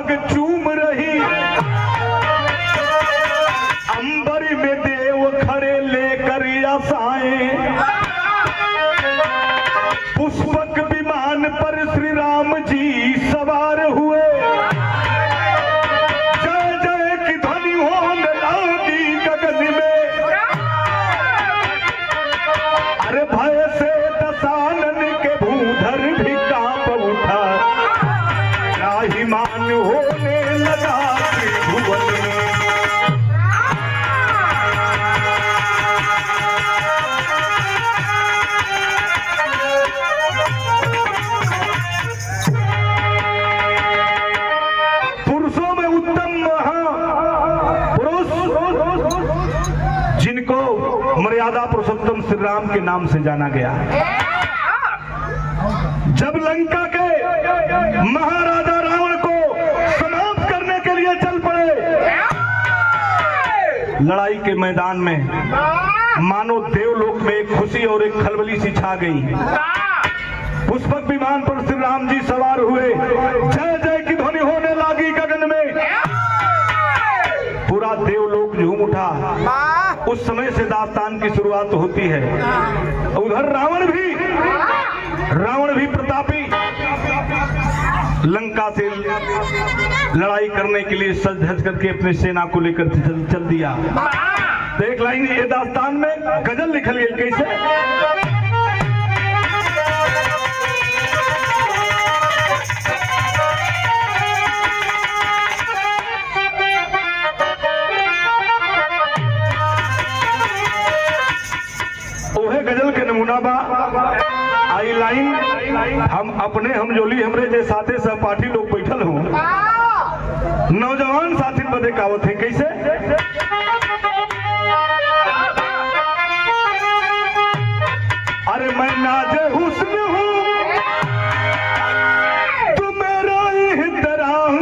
पग चूम रही, अंबर में देव खड़े लेकर आसाएं, पुष्पक विमान पर श्री राम जी सवार हुए, जय जय की ध्वनि होने लगी गगन में, अरे भय से दशानन के भूधर भी कांप उठा, त्राहिमाम होने लगा त्रिभुवन में। पुरुषों में उत्तम महापुरुष जिनको मर्यादा पुरुषोत्तम श्री राम के नाम से जाना गया। जब लंका के महाराजा रावण को समाप्त करने के लिए चल पड़े, लड़ाई के मैदान में मानो देवलोक में एक खुशी और एक खलबली सी छा गई। पुष्पक विमान पर श्री राम जी सवार हुए, जय जय की ध्वनि होने लगी गगन में, पूरा देवलोक झूम उठा। उस समय से दास्तान की शुरुआत होती है। उधर रावण भी प्रतापी लंका से लड़ाई करने के लिए सज धज करके अपनी सेना को लेकर चल दिया। तो एक लाइन ये दास्तान में गजल लिखल गई कैसे, गजल के नमूना बा आई लाइन, हम जोली हमरे जे साथे सहपाठी लोग बैठल हो, नौजवान साथी बदे कावत है कैसे, अरे मैं नाज़े हुस्न हूँ तुम मेरा एहतराम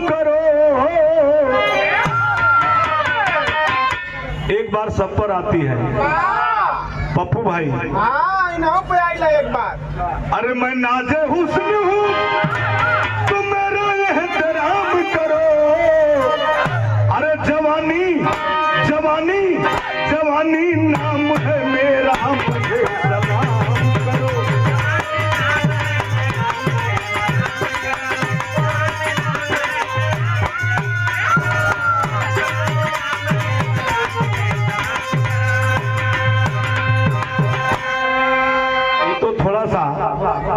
करो। एक बार सब पर आती है पप्पू भाई, पे आइला एक बार, अरे मैं नाज़े हुस्न हूँ तुम मेरा एहतराम करो, अरे जवानी जवानी जवानी नाम है मेरा, मुझे सलाम करो।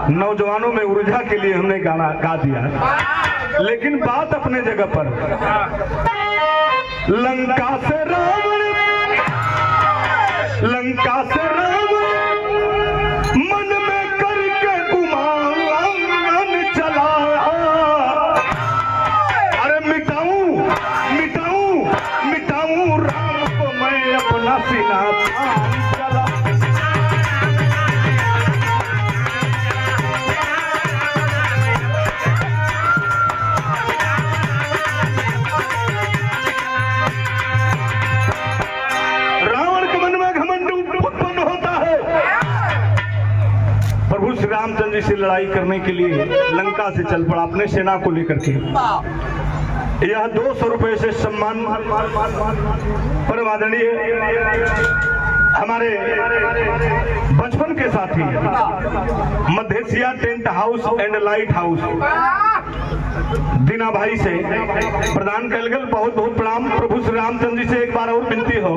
नौजवानों में ऊर्जा के लिए हमने गाना गा दिया, लेकिन बात अपने जगह पर। लंका से रावण मन में करके गुमान चलाया, अरे मिटाऊं राम को मैं अपना सीना चला। श्री रामचंद्र जी से लड़ाई करने के लिए लंका से चल पड़ा अपने सेना को लेकर के। यह 200 रुपए से सम्मान परम आदरणीय हमारे बचपन के साथी मध्यसिया tent house and light house Dina bhai से प्रदान कल गल। बहुत बहुत प्रणाम। प्रभु श्री रामचंद्र जी से एक बार और विनती हो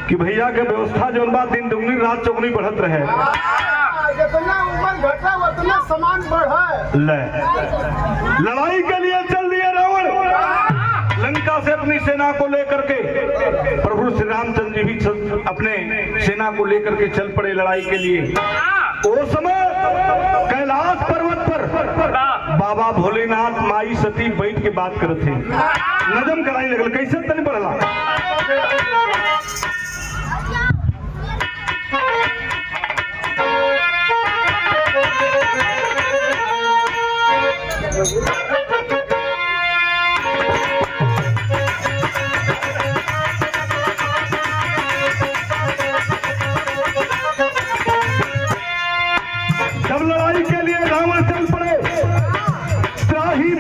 कि भैया के व्यवस्था जो दिन दुगनी रात चौगनी बढ़त रहे, जितना उम्र घटा उतना सामान बढ़े। लड़ाई के लिए चल दिया रावण लंका से अपनी सेना को लेकर के। प्रभु श्री रामचंद्र जी भी अपने सेना को लेकर के चल पड़े लड़ाई के लिए। उस समय कैलाश पर्वत पर बाबा भोलेनाथ माई सती बैठ के बात करते थे। नजम कराई लगल कैसे तनी पड़ला। जब लड़ाई के लिए रावण चल पड़े, त्राही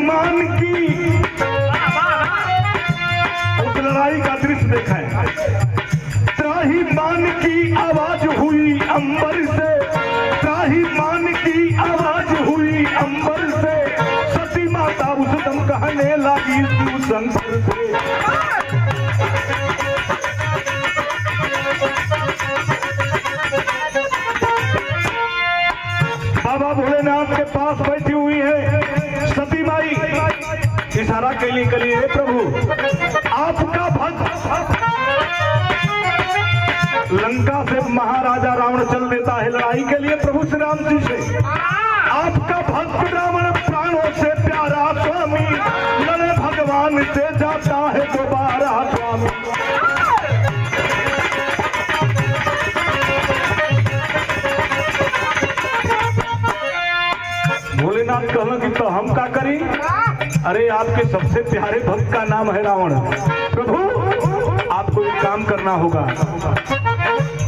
बाबा भोलेनाथ के पास बैठी हुई है सती माई। इशारा के लिए करिए, हे प्रभु आपका भक्त लंका से महाराजा रावण चल देता है लड़ाई के लिए प्रभु श्री राम जी से। आपका भक्त रावण प्राणों से प्यारा स्वामी लड़े भगवान से जाता है दोबारा स्वामी। भोलेनाथ कहना कि तो हम क्या करें? अरे आपके सबसे प्यारे भक्त का नाम है रावण। प्रभु आपको एक काम करना होगा,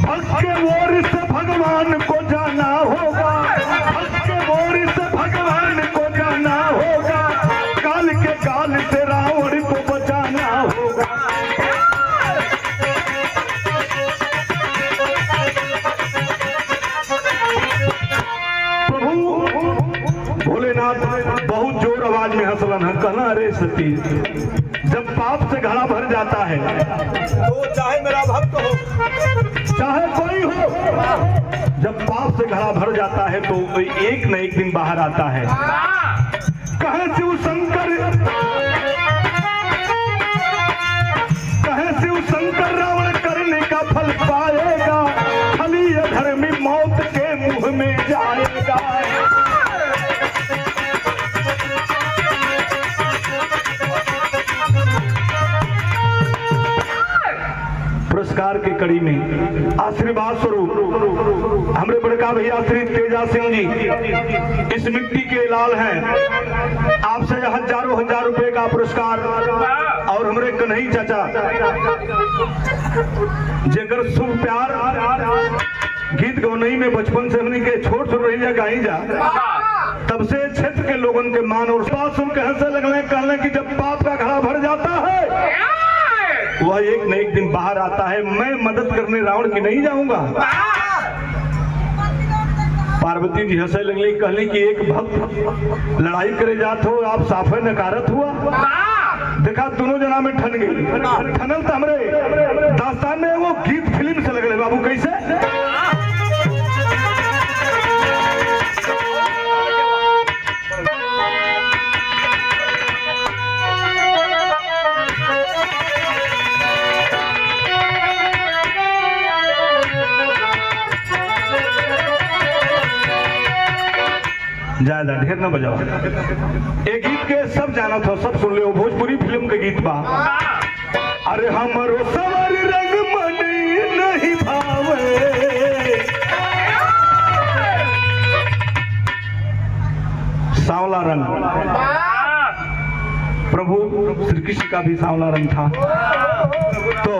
भक्त के ओर से भगवान को जाना होगा, भक्त के ओर से भगवान को जाना होगा, काल के काल से रावण को बचाना होगा। भोलेनाथ बहुत जोर आवाज में हंसलन है, कहना अरे सती जब पाप से घड़ा भर जाता है तो चाहे मेरा भक्त हो चाहे कोई हो, जब पाप से घड़ा भर जाता है तो एक न एक दिन बाहर आता है। कहे शिव शंकर रावण करने का फल पाएगा, फली धर्मी मौत के मुंह में जाएगा। पुरस्कार की कड़ी में आशीर्वाद स्वरूप हमारे बड़का भैया श्री तेजा सिंह जी इस मिट्टी के लाल हैं, आपसे हजारों हजार रुपए का पुरस्कार। और हमारे कन्हई चाचा जेकर शुभ प्यार गीत गौनई में बचपन से हमने के छोट छोट रही जा गाई जा, तब से क्षेत्र के लोगों के मान और बात सुन के हंसे लगने, कहने की जब पाप का घड़ा भर जाता है वह एक न एक दिन बाहर आता है। मैं मदद करने रावण की नहीं जाऊंगा। पार्वती जी हंसे लगली, कहली कि एक भक्त लड़ाई करे जात हो, आप साफे नकारत हुआ। देखा दोनों जना में ठन गई। ठनल तो हमरे दास्तान में वो गीत फिल्म से लगले बाबू। कैसे? ज्यादा ढेर न बजाओ। एक गीत के सब जाना था, सब सुन ले, भोजपुरी फिल्म के गीत बा। अरे हमरो सवर रंग मन नहीं भावे, सांवला रंग। प्रभु श्री कृष्ण का भी सांवला रंग था। तो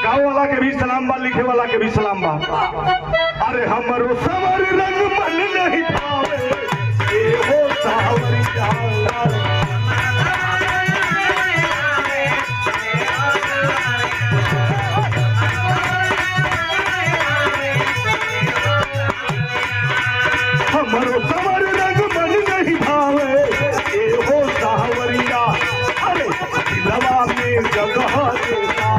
गाँव वाला के भी सलाम बा, लिखे वाला के भी सलाम बा। अरे हमरो सवर रंग मन नहीं भावे, ए हो सावरिया। हमरो सवर रंग मन नहीं भावे, ए हो सावरिया। अरे दिलवा में जगह देता,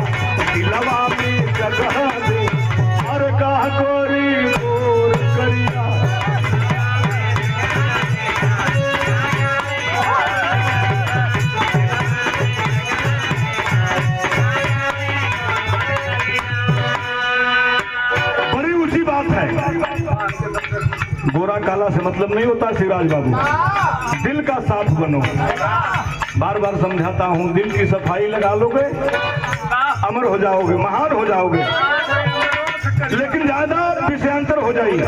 दिलवा में जगह दे, और कहा गोरी गोर करिया। बड़ी ऊंची बात है। गोरा काला से मतलब नहीं होता शिवराज बाबू, दिल का साफ बनो। बार बार समझाता हूँ, दिल की सफाई लगा लोगे अमर हो जाओगे, महान हो जाओगे। लेकिन ज्यादा विषयांतर हो जाइए।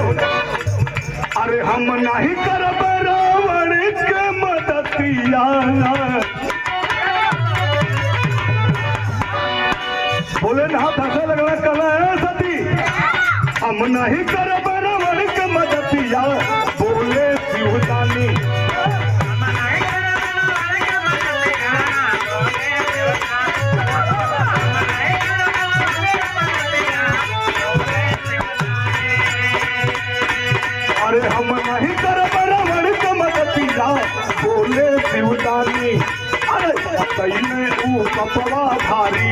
अरे हम नहीं करब रावण के मदतिया, भोलेनाथ हंसे लगना, कहना है सती हम नहीं करब रावण के मदतिया, बोले शिवदानी। अरे हम नहीं करब रावण के मदतिया, बोले शिवदानी। अरे कैले ऊ पपवा धारी,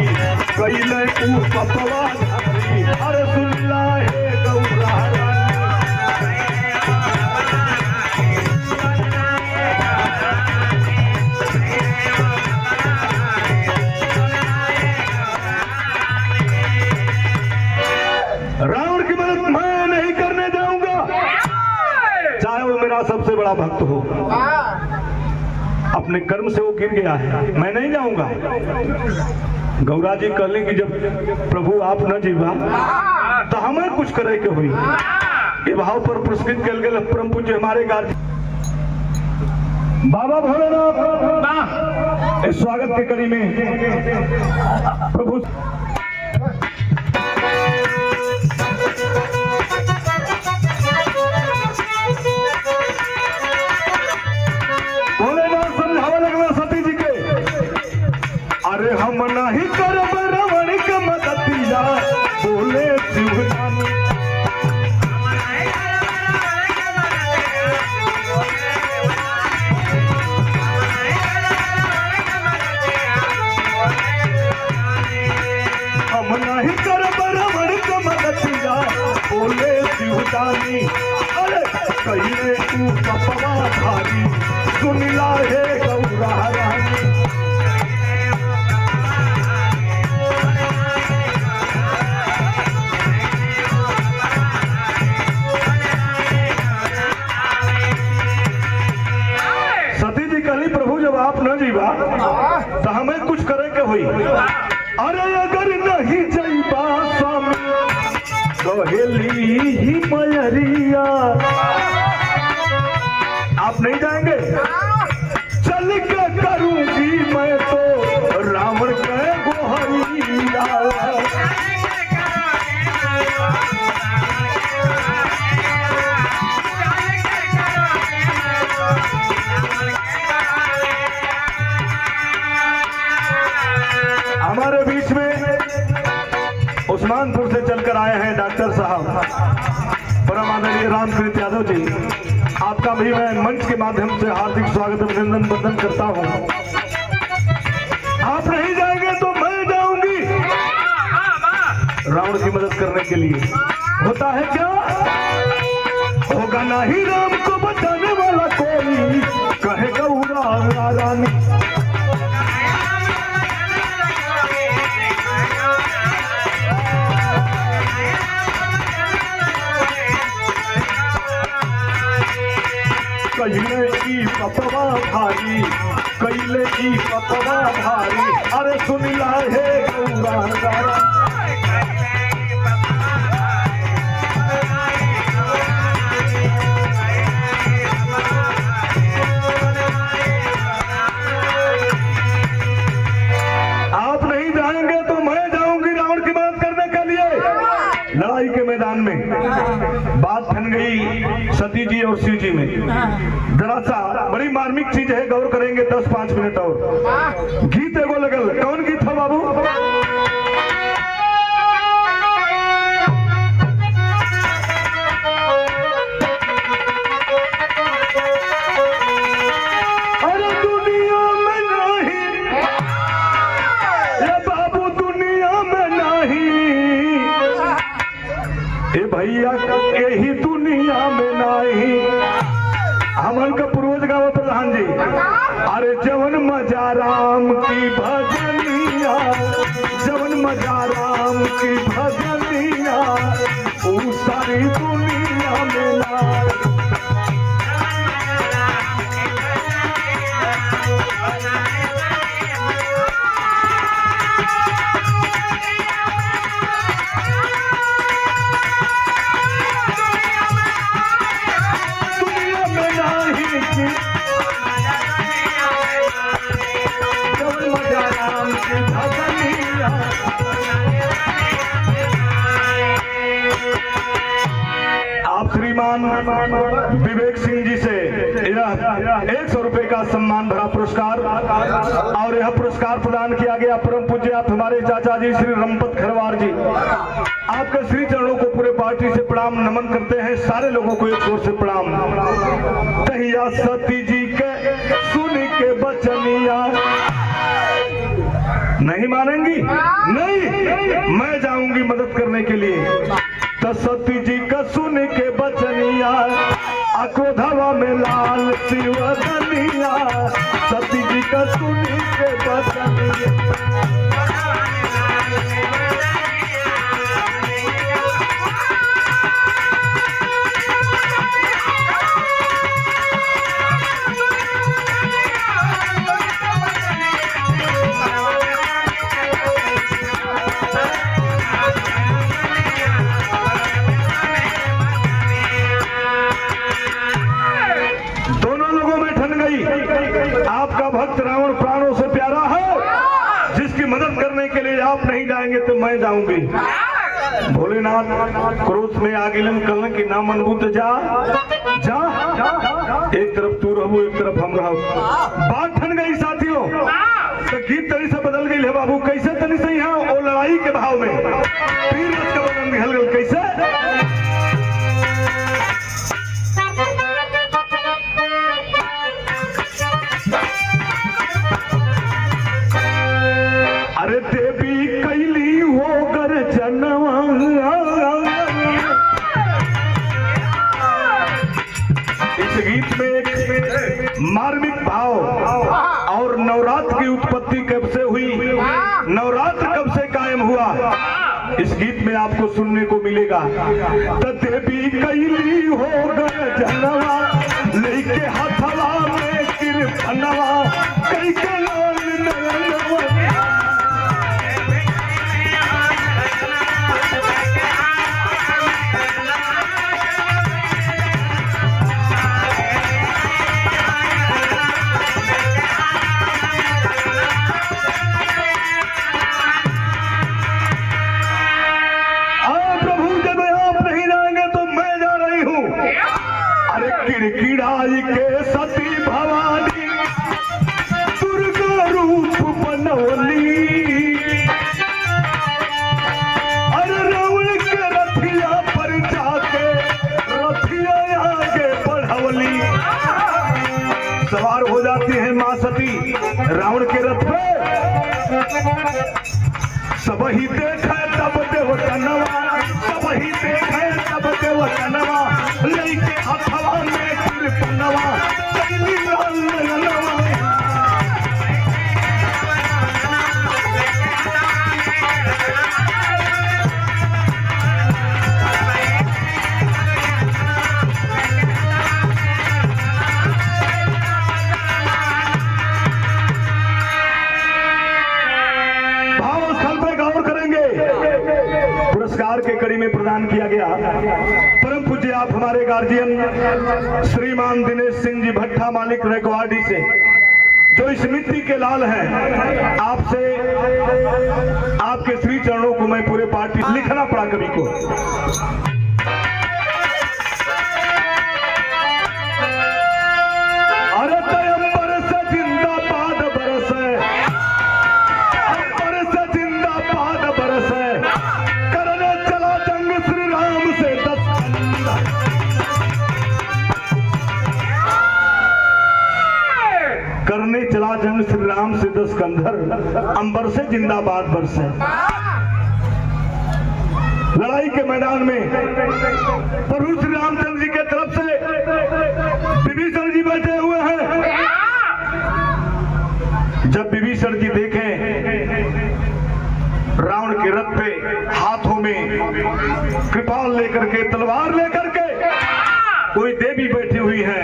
कैले ऊ पपवा धारी। अरे सुन ला हे गौरा रानी। बड़ा भक्त हो, अपने कर्म से वो गिर गया है, मैं नहीं जाऊंगा। गौरा जी कहले कि जब प्रभु आप न जीवा तो हमें कुछ करे के हुई। ये भाव पर पुरस्कृत कल गए परम पूज्य हमारे गार्जियन बाबा भोलेनाथ इस स्वागत के कड़ी में प्रभु भोलेनाथ समझावा लगना सती जी के, अरे हम नहीं करब रावण के मदतिया बोले शिवनानी। हम नहीं करब रावण के मदतिया बोले शिवनानी। अरे कहिए तू पपवा धारी सुनिला हे गौरा रानी। सती जी कहली प्रभु जब आप न जीवा तो हमें कुछ करे के हुई। अरे अगर नहीं जईबा स्वामी कहेली ही मयरिया, आप नहीं जाएंगे चल के करूंगी मैं तो रावण के गोहरिया। हमारे बीच में उस्मानपुर से चलकर आए हैं डॉक्टर साहब परम आदरणीय रामकृत यादव जी। आपका भी मैं मंच के माध्यम से हार्दिक स्वागत अभिनंदन वंदन करता हूं। आप नहीं जाएंगे तो मैं जाऊंगी रावण की मदद करने के लिए। होता है क्या, होगा नहीं राम को बचाने वाला कोई, कहे गौरा रानी। कैले की पपवा भारी, कैले की पपवा भारी, अरे सुनिला हे गौरा रानी। आप नहीं जाएंगे तो मैं जाऊंगी रावण की मदद करने के लिए। लड़ाई के मैदान में बात बन गई सती जी और शिव जी में। जरा सा बड़ी मार्मिक चीज है, गौर करेंगे 10-5 मिनट और। गीत एगो लगल, कौन गीत है बाबू? अरे दुनिया में नहीं, ये बाबू दुनिया में नहीं, ए भैया यही दुनिया में नहीं। हमन का पूर्वज गाँव प्रधान जी, अरे जवन मजा राम की भजनिया, जवन मजा राम की भजनिया, वो सारी दुनिया में नहीं। आप श्रीमान विवेक सिंह जी से यह 100 रुपए का सम्मान भरा पुरस्कार और यह पुरस्कार प्रदान किया गया परम पूज्य आप हमारे चाचा जी श्री रमपत खरवार जी। आपके श्री चरणों को पूरे पार्टी से प्रणाम नमन करते हैं। सारे लोगों को एक जोर से प्रणाम। तहिया सती जी के सुन के बचनिया नहीं मानेंगी, नहीं, मैं जाऊंगी मदद करने के लिए। तो सती जी का सुन के बचनिया, अक्रोधवा में लाल शिवधनिया, सती जी का सुन के बचनिया। मैं जाऊंगी। भोलेनाथ क्रोध में आ गिलन, कहलन कि ना मनबू तो जा जा, एक तरफ तू रहू एक तरफ हम रहू। बात ठन गई साथियों, तो गीत तनी से बदल गई है बाबू। कैसे तनी से यहाँ वो लड़ाई के भाव में तीर रथ का बदन निकल गल। कैसे अरे देवी कैली हो गर जनवा, इस गीत में एक मार्मिक भाव और नवरात्र की उत्पत्ति कब से हुई, नवरात्र कब से कायम हुआ, इस गीत में आपको सुनने को मिलेगा। तो देवी कैली हो गर जनवा, लेके हथवा में किरपनवा, कई के लाल नयनवा। किड़किड़ाई के सती भवानी दुर्गा रूप बनौली, अरे रावण के रथिया पर जाके रथिया आगे बढ़वली। सवार हो जाती है मां सती रावण के रथ पे, सब ही देखे तब देवतनवा, सब ही देखे तब देवतनवा, लेके हथवा में किरपनवा, कैली लाल नयनवा। पुरस्कार के कड़ी में प्रदान किया गया परम पूज्य आप हमारे गार्जियन श्रीमान दिनेश सिंह जी भट्टा मालिक रेकवाड़ी से, जो इस मिट्टी के लाल हैं। आपसे आपके श्री चरणों को मैं पूरे पार्टी लिखना पड़ा कवि को। अरे तयंबर से जिंदाबाद बरसे, अंबर से जिंदाबाद बरसे, करने चला जंग श्री राम से 10 कंधर, अंबर से जिंदाबाद बरसे। लड़ाई के मैदान में प्रभु श्री रामचंद्र जी के तरफ से विभीषण जी बैठे हुए हैं। जब विभीषण जी देखें रावण के रथ पे हाथों में कृपाल लेकर के, तलवार लेकर के कोई देवी बैठी हुई है,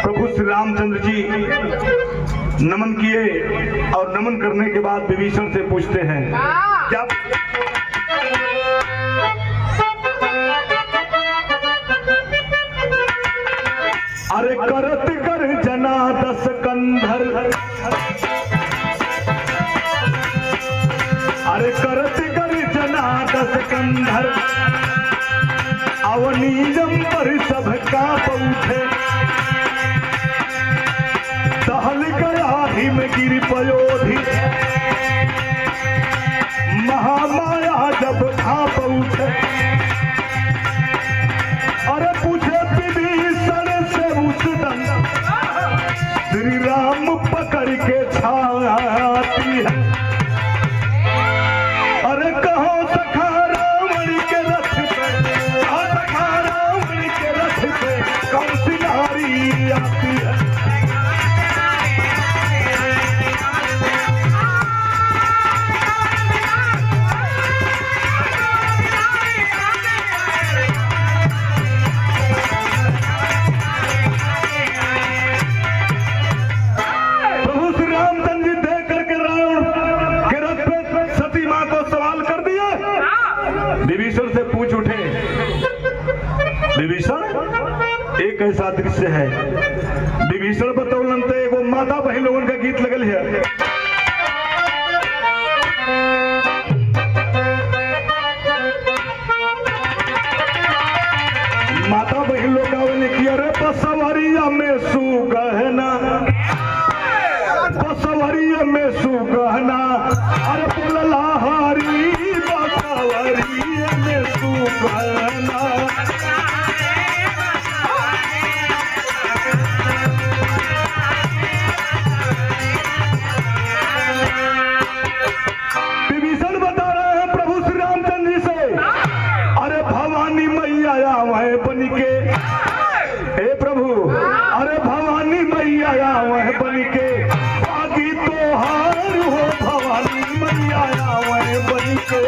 प्रभु श्री रामचंद्र जी नमन किए और नमन करने के बाद विभीषण से पूछते हैं क्या अरे करत कर जना 10 कंधर, अरे करत कर जना 10 कंधर, अवनीजम पर सबका पौधे, दहल गया हिम गिर पयोधि, महामाया जब भाप उठे। अरे पूछे विभीषण से उस दम श्री राम पकड़ के छाती है। अरे कहो सखा रावण के रथ पे, सखा रावण के रथ पे कौन सी नारी आती है। विभीषण से पूछ उठे, विभीषण एक ऐसा दृश्य है। विभीषण बतौलन तो एगो माता बहन लोगन का गीत लगल है। में सुगहना, बसवरिया में सुगहना, अरे बोलला हरी बसवरिया में सुगहना। विभीषण बता रहे हैं प्रभु श्री रामचंद्र जी से, अरे भवानी मैया वह बन के, हे प्रभु अरे भवानी मैया वह बन के, आगे तो हार हो भवानी मैया वह बन के।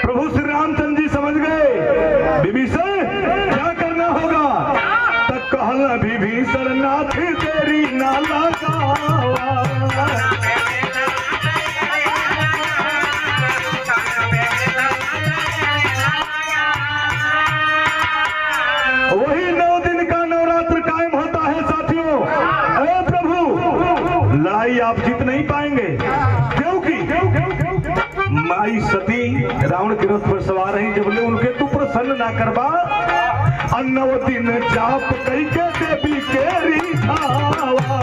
प्रभु श्री रामचंद्र जी समझ गए विभीषण क्या करना होगा, तब कहला विभीषण नाथ तेरी नाला वही 9 दिन का नवरात्र कायम होता है साथियों। अरे प्रभु लड़ाई आप जीत नहीं पाएंगे, क्योंकि माई सती रावण के रथ पर सवार है, जब ले उनके तू प्रसन्न ना करबा, 9 दिन जाप कई के देवी के रिझावा।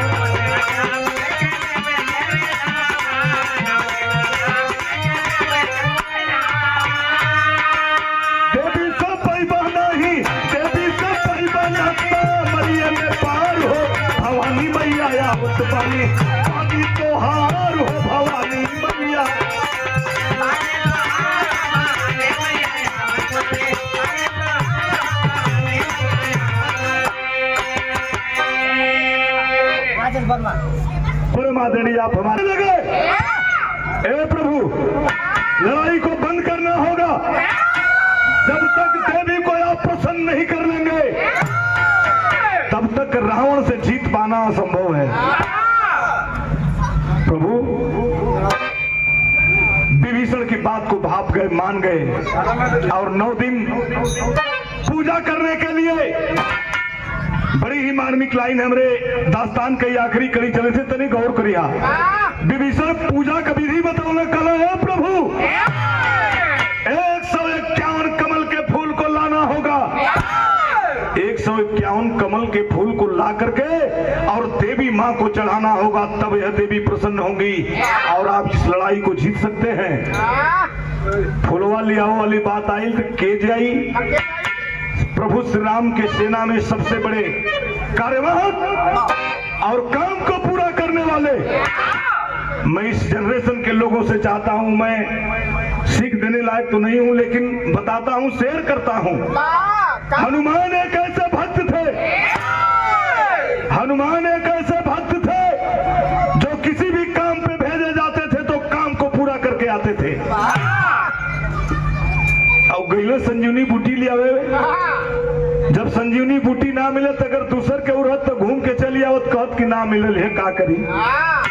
देवी से पैबा नहीं, देवी से पैबा ना, मरिया में पार हो भवानी मैया आवत पानी, आदि तो हार हो भवानी मैया। आदरणीय आप हमारे लगे, ए प्रभु लड़ाई को बंद करना होगा, जब तक देवी को आप प्रसन्न नहीं कर लेंगे तब तक रावण से जीत पाना असंभव है। प्रभु विभीषण की बात को भाप गए, मान गए, और 9 दिन पूजा करने के लिए बड़ी ही मार्मिक लाइन हमरे दास्तान के आखिरी कड़ी चले थे, तनी गौर करिया। विभीषण पूजा का विधि बताने कला है प्रभु, 151 कमल के फूल को लाना होगा, 151 कमल के फूल को ला करके और देवी माँ को चढ़ाना होगा, तब यह देवी प्रसन्न होंगी और आप इस लड़ाई को जीत सकते हैं। फूलवा लियाओ वाली बात आई तो के जाई, प्रभु श्री राम के सेना में सबसे बड़े कार्यवाहक और काम को पूरा करने वाले, मैं इस जनरेशन के लोगों से चाहता हूं, मैं सीख देने लायक तो नहीं हूं लेकिन बताता हूं, शेयर करता हूं। हनुमान एक ऐसे भक्त थे, हनुमान एक ऐसे भक्त थे जो किसी भी काम पे भेजे जाते थे तो काम को पूरा करके आते थे। और गईले संजीवनी बूटी लिया, जब संजीवनी बूटी ना मिले तो अगर दूसर के उड़त तो घूम के चली आवत, कहत कि ना मिलल है का करी।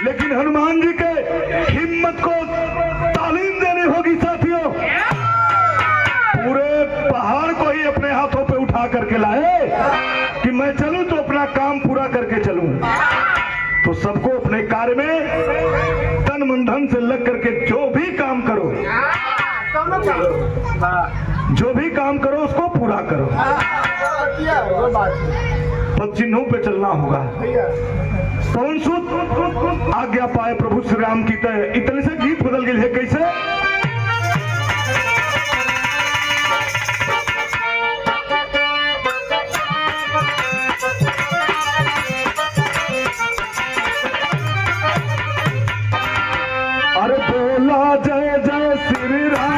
लेकिन हनुमान जी के हिम्मत को तालीम देनी होगी साथियों, पूरे पहाड़ को ही अपने हाथों पे उठा करके लाए कि मैं चलूं तो अपना काम पूरा करके चलूं। तो सबको अपने कार्य में तन मन धन से लग करके जो भी काम करो, जो भी काम करो उसको पूरा करो, पद चिन्हों पे चलना होगा। पवन सूत आज्ञा पाए प्रभु श्री राम की तय, इतने से गीत बदल गए है कैसे। अरे बोला जय जय श्री राम,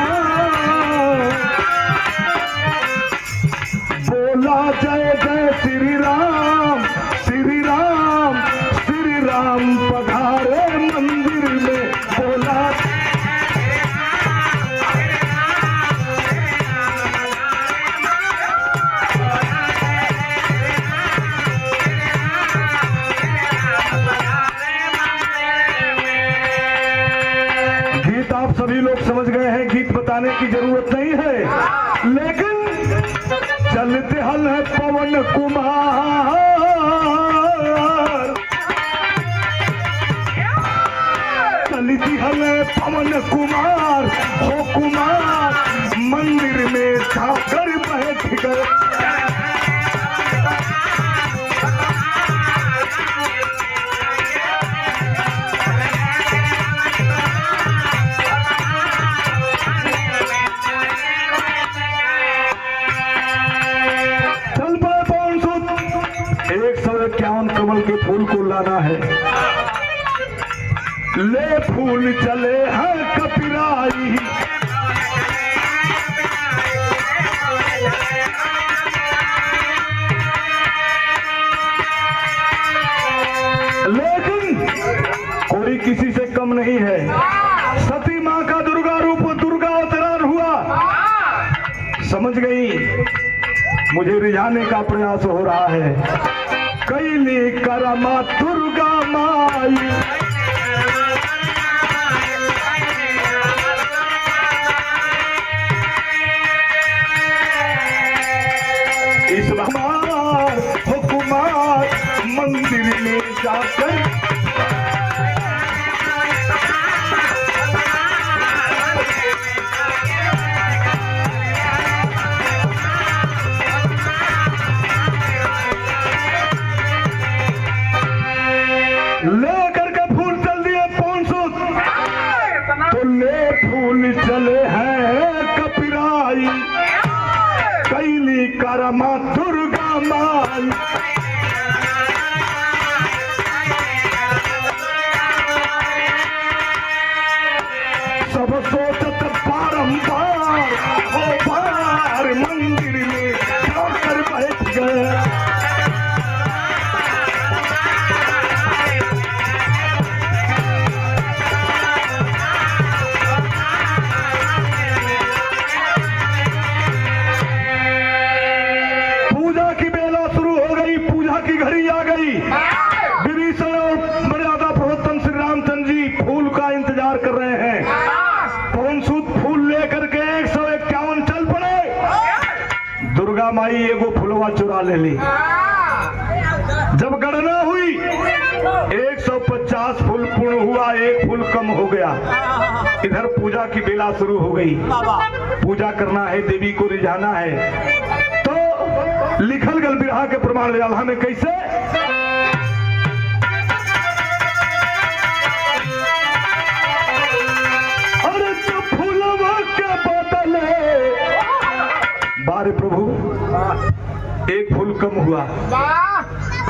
बोला जय जय श्री राम, श्री राम श्री राम पधारे मंदिर में, बोला गीत आप सभी लोग समझ गए हैं, गीत बताने की जरूरत नहीं है, लेकिन चलते हल है पवन कुमार, चल दिहले पवन कुमार हो कुमार, मंदिर में जाकर बैठ गए। चल पाए पवन सुत, 151 कमल के फूल को लाना है। ले फूल चले हैं कपिराई, लेकिन कोई किसी से कम नहीं है। सती माँ का दुर्गा रूप दुर्गा अवतार हुआ। समझ गई, मुझे रिझाने का प्रयास हो रहा है। कैली करमा दुर्गा माई, इस हमार हुकुमार मंदिर में जाकर लेकर के फूल चल दिए पवन सुत, तो ले फूल चले हैं कपिराई, कैली करमा दुर्गा माई। सब सोचत बारंबार हो बार, मंदिर में जाकर बैठ गए। घड़ी आ गई। विभीषण और मर्यादा पुरुषोत्तम श्री रामचंद्र जी फूल का इंतजार कर रहे हैं। पवन सुत फूल लेकर के 151 चल पड़े। दुर्गा माई एगो फुलवा चुरा ले ली। जब गणना हुई 150 फूल पूर्ण हुआ, एक फूल कम हो गया। इधर पूजा की बेला शुरू हो गई। पूजा करना है, देवी को रिझाना है। तो लिखल गल बिरहा के प्रमाण अल्लाह में कैसे? अरे तो फूलवा के बदले बारे प्रभु एक फूल कम हुआ।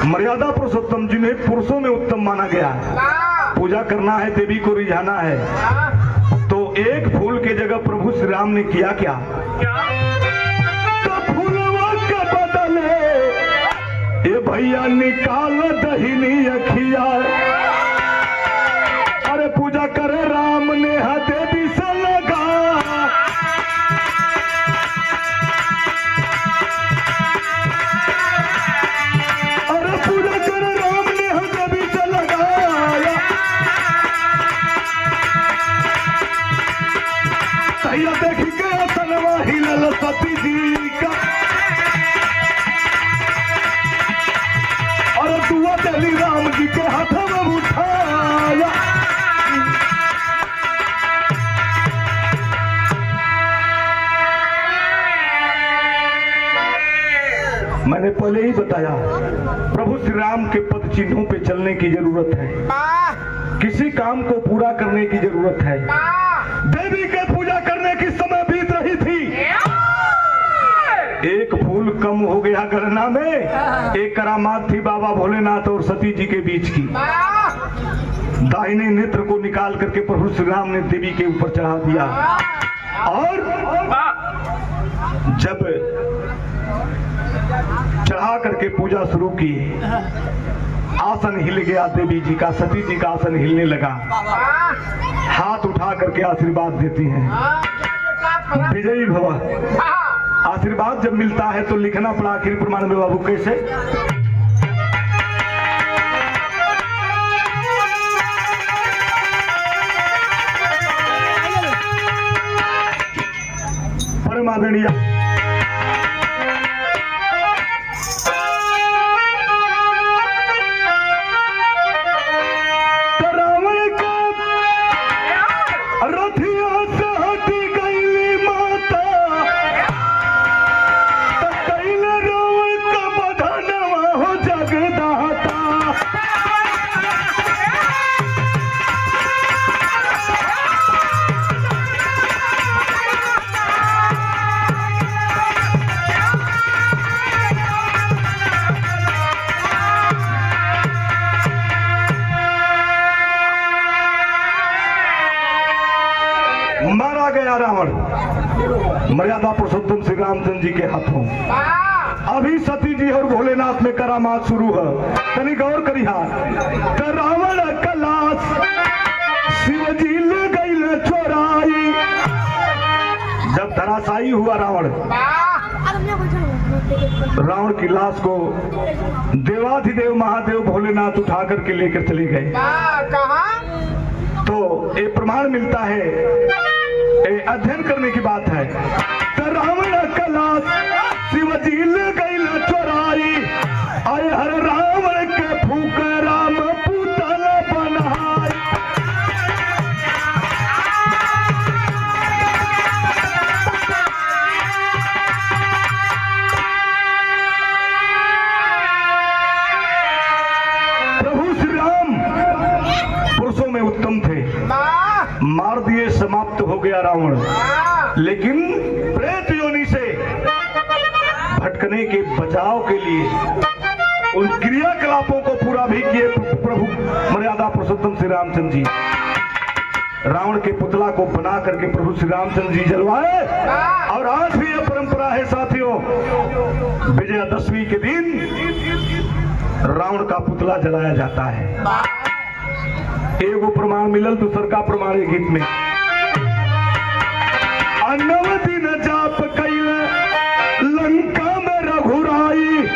मर्यादा पुरुषोत्तम जिन्हें पुरुषों में उत्तम माना गया, पूजा करना है, देवी को रिझाना है, तो एक फूल के जगह प्रभु श्री राम ने किया क्या? तो फूलवा के बदले ये भैया निकाल दहिनी अखिया। अरे पूजा करे राम ने देवी से लगा। अरे पूजा करे राम ने देवी से लगाया। तैया देख के तलवा हिलल सती जी का। और दुआ दली राम जी के हाथ में उठाया। मैंने पहले ही बताया, प्रभु श्री राम के पद चिन्हों पे चलने की जरूरत है। किसी काम को पूरा करने की जरूरत है। देवी के पूजा करने की समय बीत रही थी। एक फूल कम हो गया गणना में। एक करामात थी बाबा भोलेनाथ और सती जी के बीच की। दाहिने नेत्र को निकाल करके प्रभु श्री राम ने देवी के ऊपर चढ़ा दिया। और जब चढ़ा करके पूजा शुरू की, आसन हिल गया देवी जी का, सती जी का आसन हिलने लगा। हाथ उठा करके आशीर्वाद देती हैं, विजयी भव। आशीर्वाद जब मिलता है तो लिखना पड़ा आखिरी प्रमाण में बाबू कैसे? परमादरणीय गया रावण मर्यादा पुरुषोत्तम श्री रामचंद्र जी के हाथों। अभी सती जी और भोलेनाथ में करामात शुरू है। तनी गौर करिहा तो रावण कलाश शिव जी ले गई चोराई। जब धराशायी हुआ रावण की लाश को देवाधिदेव महादेव भोलेनाथ उठा करके लेकर चले गए। तो ये प्रमाण मिलता है, ये अध्ययन करने की बात है। तो रावण कलाश शिव जी ले गई चोराई। आए हर रावण के फूक राम पुतल बनाई। प्रभु श्री राम पुरुषों में उत्तम थे, मार दिए, समाप्त हो गया रावण। लेकिन प्रेत योनि से भटकने के बचाव के लिए उन क्रियाकलापों को पूरा भी किए प्रभु मर्यादा पुरुषोत्तम श्री रामचंद्र जी। रावण के पुतला को बना करके प्रभु श्री रामचंद्र जी जलवाए। और आज भी यह परंपरा है साथियों, विजयादशमी के दिन रावण का पुतला जलाया जाता है। एगो प्रमाण मिलल, दूसर का प्रमाण है गीत में। 9 दिन जाप कैल लंका में रघुराई।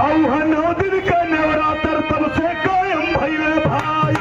और 9 दिन का नवरात्र तब से कायम भइले भाई।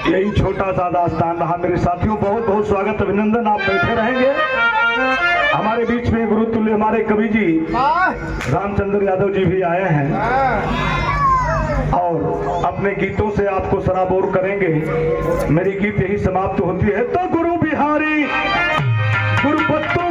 यही छोटा सा दास्तान रहा मेरे साथियों। बहुत बहुत स्वागत, अभिनंदन। आप बैठे रहेंगे। हमारे बीच में गुरु तुल्य हमारे कवि जी रामचंद्र यादव जी भी आए हैं और अपने गीतों से आपको सराबोर करेंगे। मेरी गीत यही समाप्त होती है। तो गुरु बिहारी गुरुपत्तों